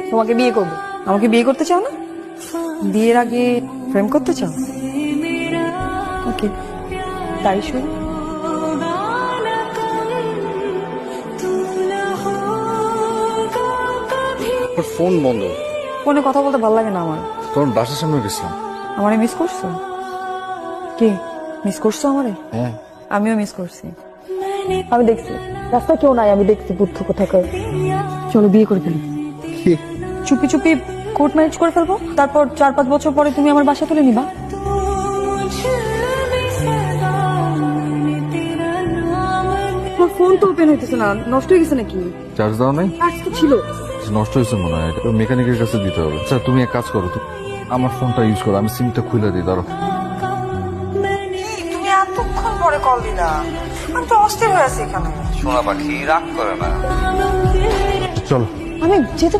তোমাকে বিয়ে করব। আমাকে বিয়ে করতে চাও না? বিয়ের আগে প্রেম করতে চাও? ওকে, তাই শুরু। ফোন বন্ধ। ফোনে কথা বলতে ভালো লাগে না আমার। তোমার বাসার সামনে গেছিলাম। আমারে মিস করছো? কি মিস করছো আমারে? হ্যাঁ, আমিও মিস করছি। আমি দেখছি রাস্তায় কেউ নাই, আমি দেখছি বুদ্ধ কোথাকার। চলো বিয়ে করে ফেলি। কি? চুপি চুপি কোর্ট ম্যারেজ করে ফেলবো, তারপর 4-5 বছর পরে তুমি আমার বাসা তুলে নিবা। তোমার ফোন তো ওপেন হইতেছে না, নষ্ট হয়ে গেছে নাকি? চার্জ দাও নাই? চার্জ তো ছিল। নষ্ট হয়েছে মনে হয়, এটা মেকানিকের কাছে দিতে হবে। আচ্ছা তুমি এক কাজ করো, আমার ফোনটা ইউজ করো, আমি সিমটা খুলে দিই। ধরো। তুমি এতক্ষণ পরে কল দিলা, আমি তো অস্থির হয়ে আছি এখানে। সোনা পাখি রাগ করে না। চলো। আমি যেতে